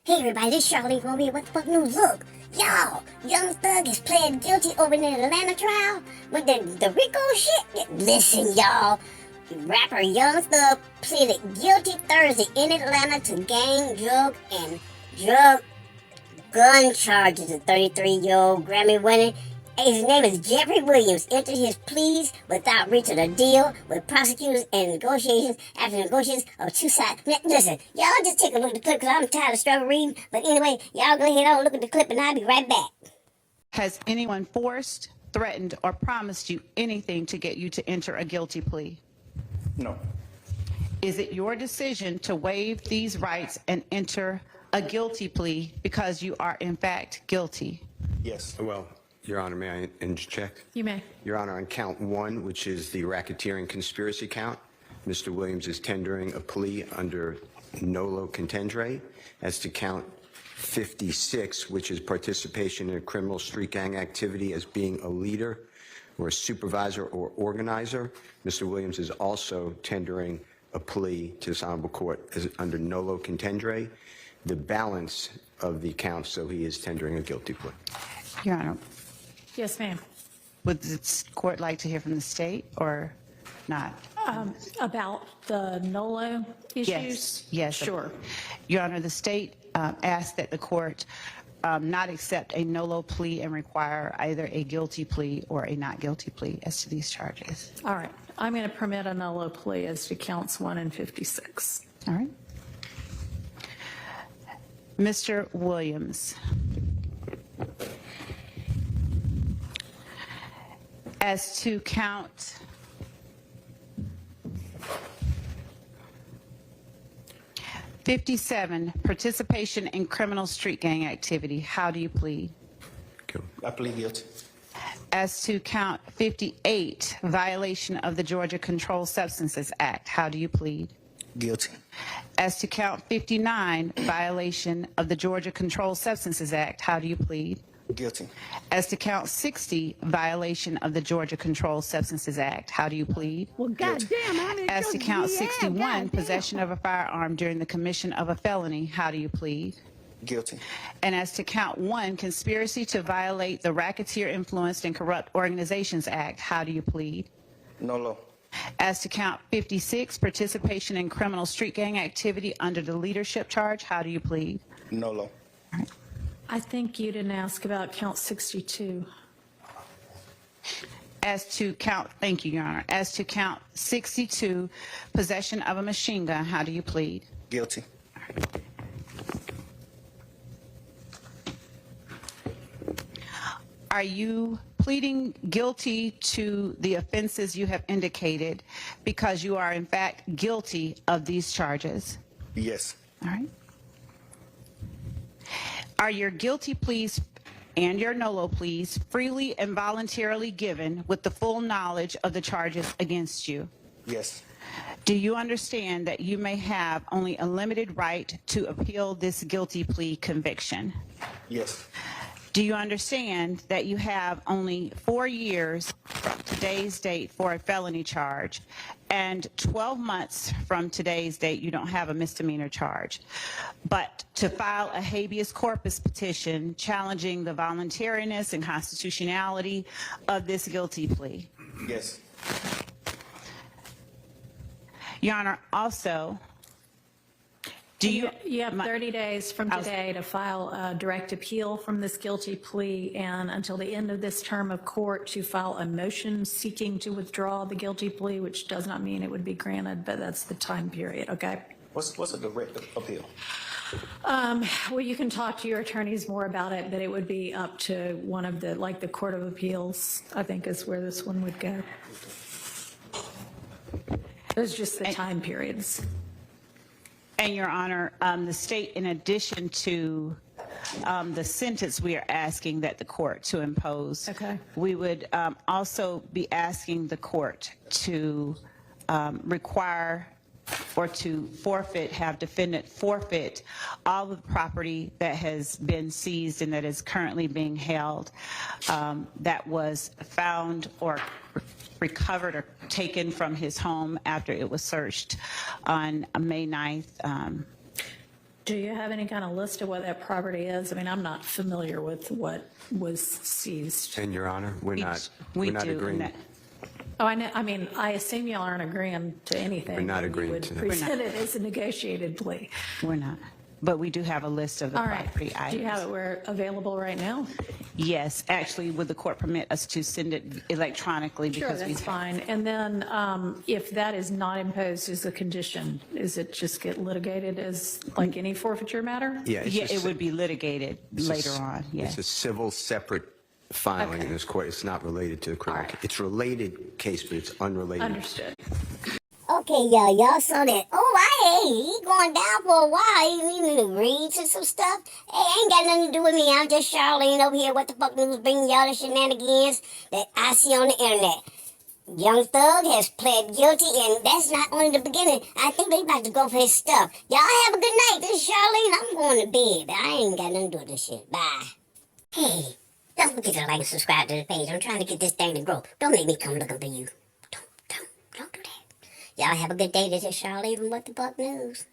Hey everybody, this Charlie gonna be What the Fuck News. Look, y'all, Young Thug is plead guilty over in the Atlanta trial with the Rico shit. Listen, y'all, rapper Young Thug pleaded guilty Thursday in Atlanta to gang, drug, and drug gun charges. The 33-year-old Grammy-winning, his name is Jeffrey Williams, entered his pleas without reaching a deal with prosecutors and negotiations after negotiations of two sides. Listen, y'all just take a look at the clip because I'm tired of struggle reading. But anyway, y'all go ahead on, look at the clip, and I'll be right back. Has anyone forced, threatened, or promised you anything to get you to enter a guilty plea? No. Is it your decision to waive these rights and enter a guilty plea because you are in fact guilty? Yes. Well, Your Honor, may I interject? You may. Your Honor, on count 1, which is the racketeering conspiracy count, Mr. Williams is tendering a plea under nolo contendere. As to count 56, which is participation in a criminal street gang activity as being a leader or a supervisor or organizer, Mr. Williams is also tendering a plea to this honorable court as under nolo contendere. The balance of the counts, so he is tendering a guilty plea. Your Honor, Yes, ma'am. would the court like to hear from the state or not? About the NOLO issues? Yes, yes. Sure. Your Honor, the state asked that the court not accept a nolo plea and require either a guilty plea or a not guilty plea as to these charges. All right. I'm going to permit a NOLO plea as to counts 1 and 56. All right. Mr. Williams, as to count 57, participation in criminal street gang activity, how do you plead? I plead guilty. As to count 58, violation of the Georgia Controlled Substances Act, how do you plead? Guilty. As to count 59, violation of the Georgia Controlled Substances Act, how do you plead? Guilty. As to count 60, violation of the Georgia Controlled Substances Act, how do you plead? Well, goddamn, how many As to count yeah, 61, goddamn. possession of a firearm during the commission of a felony, how do you plead? Guilty. And as to count 1, conspiracy to violate the Racketeer Influenced and Corrupt Organizations Act, how do you plead? Nolo. As to count 56, participation in criminal street gang activity under the leadership charge, how do you plead? Nolo. I think you didn't ask about count 62. As to count, thank you, Your Honor. As to count 62, possession of a machine gun, how do you plead? Guilty. Are you pleading guilty to the offenses you have indicated because you are in fact guilty of these charges? Yes. All right. Are your guilty pleas and your nolo pleas freely and voluntarily given with the full knowledge of the charges against you? Yes. Do you understand that you may have only a limited right to appeal this guilty plea conviction? Yes. Do you understand that you have only 4 years from today's date for a felony charge and 12 months from today's date you don't have a misdemeanor charge, but to file a habeas corpus petition challenging the voluntariness and constitutionality of this guilty plea? Yes. Your Honor, also, do you... You have 30 days from I was- today to file a direct appeal from this guilty plea, and until the end of this term of court to file a motion seeking to withdraw the guilty plea, which does not mean it would be granted, but that's the time period, okay? What's a direct appeal? Well, you can talk to your attorneys more about it, but it would be up to one of the, like the Court of Appeals, I think is where this one would go. Those are just the time periods. And Your Honor, the state, in addition to the sentence we are asking that the court to impose, Okay. we would also be asking the court to require or to forfeit, have defendant forfeit all of the property that has been seized and that is currently being held that was found or recovered or taken from his home after it was searched on May 9th. Do you have any kind of list of what that property is? I mean, I'm not familiar with what was seized. And Your Honor, we're not do, agreeing. and Oh, I know, I mean, I assume y'all aren't agreeing to anything. We're not You agreeing would to that. present it as a negotiated plea. We're not. But we do have a list of the All right. property items. Do you have it where available right now? Yes, actually, would the court permit us to send it electronically? Sure, Because that's fine. And then if that is not imposed as a condition, is it just get litigated as like any forfeiture matter? Yeah, it's Yeah, just- it would be litigated it's a- later on, yes. It's a civil separate filing in Okay. this court. It's not related to the criminal All right. case. It's related case, but it's unrelated. Understood. Okay, y'all saw that. Oh, hey, he going down for a while. He even agreed to some stuff. Hey, ain't got nothing to do with me. I'm just Charlene over here. What the fuck news bringing y'all the shenanigans that I see on the internet. Young Thug has pled guilty, and that's not only the beginning. I think they about to go for his stuff. Y'all have a good night. This is Charlene. I'm going to bed. I ain't got nothing to do with this shit. Bye. Hey, don't forget to like and subscribe to the page. I'm trying to get this thing to grow. Don't make me come looking for you. Don't do that. Y'all have a good day. This is Charlene from What the Fuck News.